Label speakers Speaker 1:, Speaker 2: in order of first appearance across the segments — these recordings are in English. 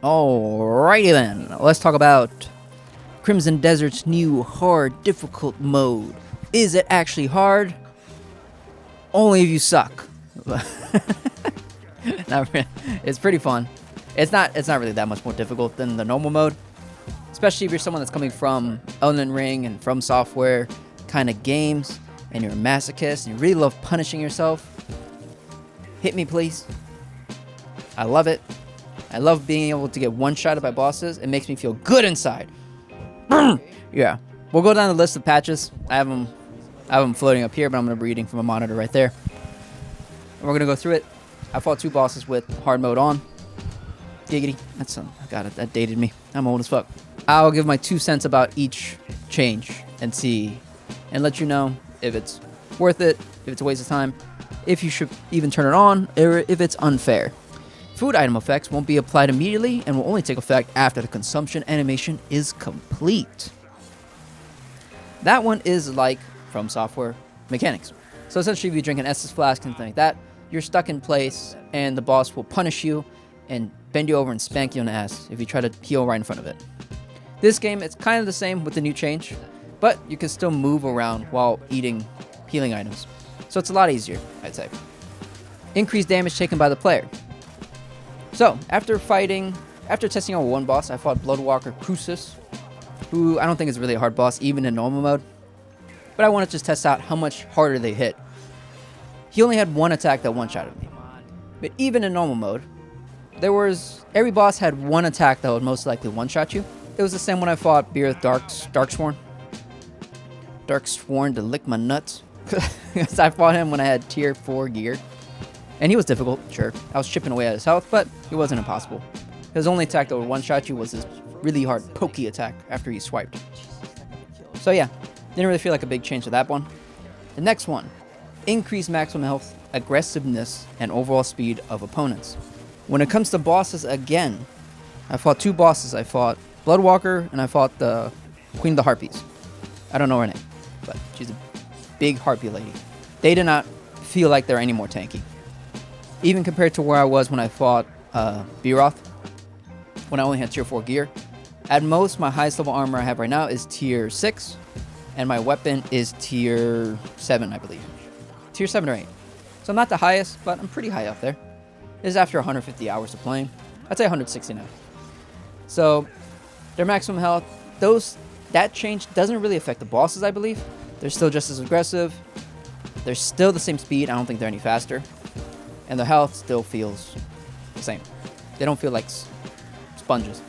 Speaker 1: Alrighty then, let's talk about Crimson Desert's new hard difficult mode. Is it actually hard? Only if you suck. It's pretty fun. It's not really that much more difficult than the normal mode, especially if you're someone that's coming from Elden Ring and From Software kind of games, and you're a masochist and you really love punishing yourself. Hit me, please. I love it. I love being able to get one-shotted by bosses. It makes me feel good inside. Yeah. We'll go down the list of patches. I have them floating up here, but I'm going to be reading from a monitor right there. And we're going to go through it. I fought 2 bosses with hard mode on. Giggity. That dated me. I'm old as fuck. I'll give my 2 cents about each change and let you know if it's worth it, if it's a waste of time, if you should even turn it on, or if it's unfair. Food item effects won't be applied immediately and will only take effect after the consumption animation is complete. That one is like From Software mechanics. So essentially, if you drink an Estus flask and something like that, you're stuck in place and the boss will punish you and bend you over and spank you in the ass if you try to heal right in front of it. This game, it's kind of the same with the new change, but you can still move around while eating healing items. So it's a lot easier, I'd say. Increased damage taken by the player. So, after testing out one boss, I fought Bloodwalker Crucis, who I don't think is really a hard boss, even in normal mode. But I want to just test out how much harder they hit. He only had one attack that one-shotted me. But even in normal mode, every boss had one attack that would most likely one-shot you. It was the same when I fought Beerith Darksworn. Darksworn to lick my nuts. Because I fought him when I had tier 4 gear. And he was difficult, sure. I was chipping away at his health, but it wasn't impossible. His only attack that would one-shot you was his really hard pokey attack after he swiped. So yeah, didn't really feel like a big change to that one. The next one, increase maximum health, aggressiveness, and overall speed of opponents. When it comes to bosses again, I fought 2 bosses. I fought Bloodwalker and I fought the Queen of the Harpies. I don't know her name, but she's a big harpy lady. They did not feel like they're any more tanky. Even compared to where I was when I fought Beeroth, when I only had tier 4 gear. At most, my highest level armor I have right now is tier 6, and my weapon is tier 7, I believe. Tier 7 or 8. So I'm not the highest, but I'm pretty high up there. This is after 150 hours of playing. I'd say 160 now. So, their maximum health, that change doesn't really affect the bosses, I believe. They're still just as aggressive. They're still the same speed. I don't think they're any faster. And their health still feels the same. They don't feel like sponges.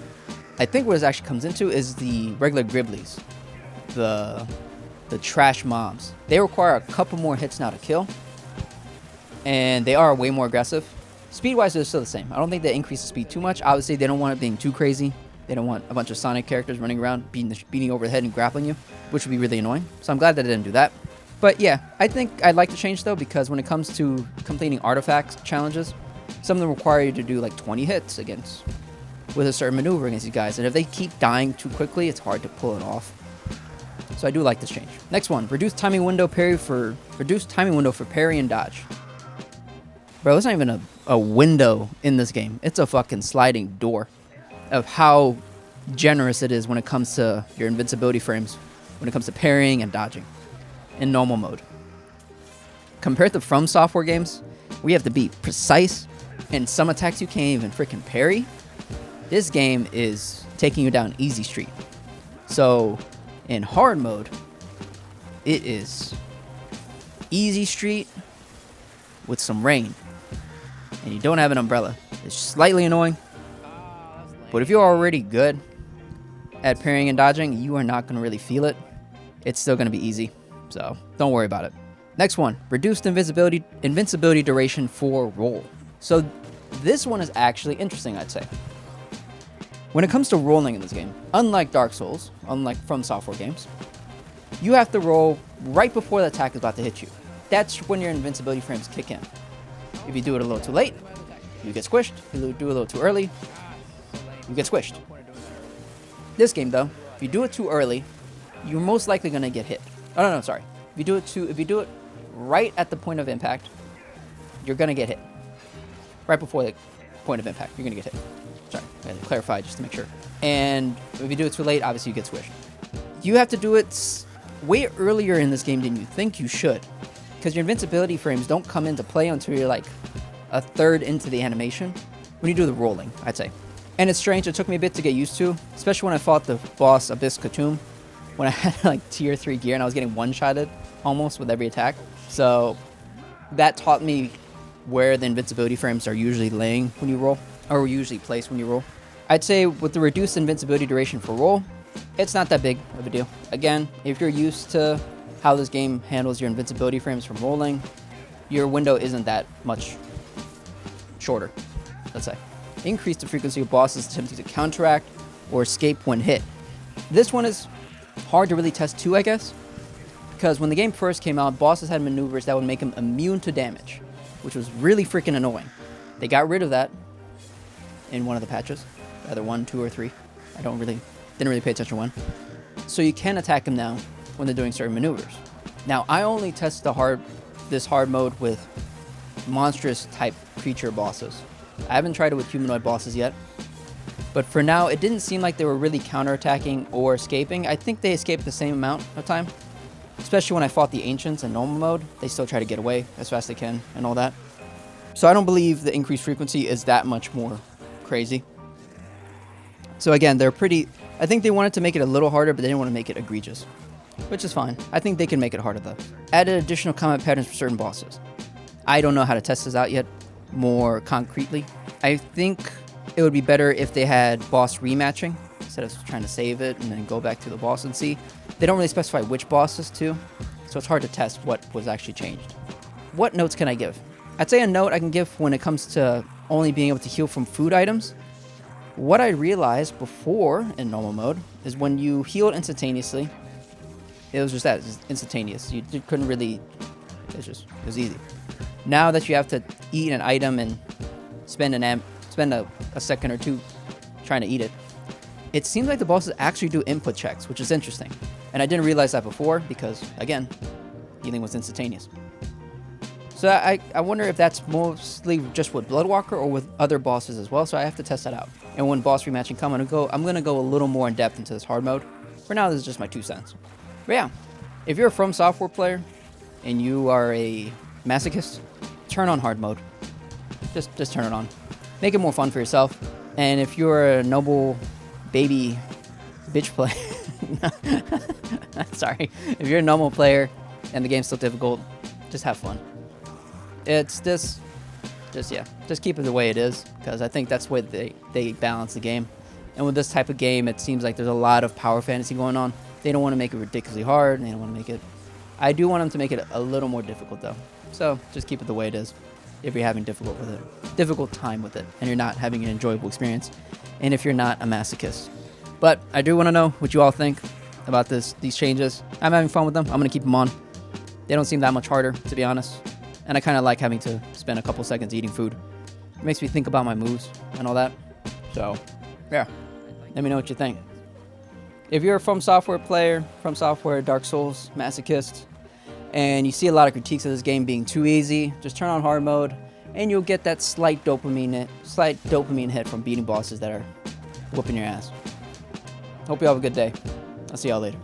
Speaker 1: I think what this actually comes into is the regular Griblies. The trash mobs. They require a couple more hits now to kill. And they are way more aggressive. Speed-wise, they're still the same. I don't think they increase the speed too much. Obviously, they don't want it being too crazy. They don't want a bunch of Sonic characters running around, beating over the head and grappling you, which would be really annoying. So I'm glad that they didn't do that. But yeah, I think I'd like to change though, because when it comes to completing artifact challenges, some of them require you to do like 20 hits with a certain maneuver against these guys. And if they keep dying too quickly, it's hard to pull it off. So I do like this change. Next one, reduced timing window for parry and dodge. Bro, it's not even a window in this game. It's a fucking sliding door of how generous it is when it comes to your invincibility frames, when it comes to parrying and dodging in normal mode. Compared to From Software games, we have to be precise, and some attacks you can't even freaking parry. This game is taking you down easy street. So, in hard mode, it is easy street with some rain, and you don't have an umbrella. It's slightly annoying, but if you're already good at parrying and dodging, you are not going to really feel it. It's still going to be easy. So, don't worry about it. Next one, reduced invincibility duration for roll. So, this one is actually interesting, I'd say. When it comes to rolling in this game, unlike Dark Souls, unlike From Software games, you have to roll right before the attack is about to hit you. That's when your invincibility frames kick in. If you do it a little too late, you get squished. If you do it a little too early, you get squished. This game, though, if you do it too early, you're most likely going to get hit. Oh, no, sorry. If you do it right at the point of impact, you're going to get hit. Right before the point of impact, you're going to get hit. Sorry, I had to clarify just to make sure. And if you do it too late, obviously you get squished. You have to do it way earlier in this game than you think you should, because your invincibility frames don't come into play until you're like a third into the animation when you do the rolling, I'd say. And it's strange, it took me a bit to get used to, especially when I fought the boss Abyss Khatum, when I had like tier 3 gear and I was getting one-shotted almost with every attack. So that taught me where the invincibility frames are usually laying when you roll, or usually placed when you roll. I'd say with the reduced invincibility duration for roll, it's not that big of a deal. Again, if you're used to how this game handles your invincibility frames from rolling, your window isn't that much shorter, let's say. Increase the frequency of bosses attempting to counteract or escape when hit. This one is hard to really test too, I guess, because when the game first came out, bosses had maneuvers that would make them immune to damage, which was really freaking annoying. They got rid of that in one of the patches, either 1, 2, or 3. I didn't really pay attention to when. So you can attack them now when they're doing certain maneuvers. Now, I only test this hard mode with monstrous type creature bosses. I haven't tried it with humanoid bosses yet, but for now, it didn't seem like they were really counterattacking or escaping. I think they escaped the same amount of time, especially when I fought the Ancients in normal mode. They still try to get away as fast as they can and all that. So I don't believe the increased frequency is that much more crazy. So again, I think they wanted to make it a little harder, but they didn't want to make it egregious, which is fine. I think they can make it harder though. Added additional combat patterns for certain bosses. I don't know how to test this out yet more concretely. I think it would be better if they had boss rematching instead of trying to save it and then go back to the boss and see. They don't really specify which bosses too, so it's hard to test what was actually changed. What notes can I give? I'd say a note I can give when it comes to only being able to heal from food items. What I realized before in normal mode is when you healed instantaneously, it was just that, it was instantaneous. You couldn't really, it was easy. Now that you have to eat an item and spend a second or two trying to eat it, it seems like the bosses actually do input checks, which is interesting. And I didn't realize that before because, again, healing was instantaneous. So I wonder if that's mostly just with Bloodwalker or with other bosses as well, so I have to test that out. And when boss rematching comes, I'm going to go a little more in depth into this hard mode. For now, this is just my 2 cents. But yeah, if you're a From Software player and you are a masochist, turn on hard mode. Just turn it on. Make it more fun for yourself. And if you're a noble baby bitch player, sorry, if you're a normal player and the game's still difficult, just have fun. It's just keep it the way it is, because I think that's the way they balance the game. And with this type of game, it seems like there's a lot of power fantasy going on. They don't want to make it ridiculously hard. They don't want to make it... I do want them to make it a little more difficult, though. So just keep it the way it is if you're having difficult time with it, and you're not having an enjoyable experience, and if you're not a masochist. But I do want to know what you all think about these changes. I'm having fun with them. I'm going to keep them on. They don't seem that much harder, to be honest. And I kind of like having to spend a couple seconds eating food. It makes me think about my moves and all that. So, yeah. Let me know what you think. If you're a From Software player, From Software, Dark Souls, masochist, and you see a lot of critiques of this game being too easy, just turn on hard mode, and you'll get that slight dopamine hit from beating bosses that are whooping your ass. Hope you all have a good day. I'll see y'all later.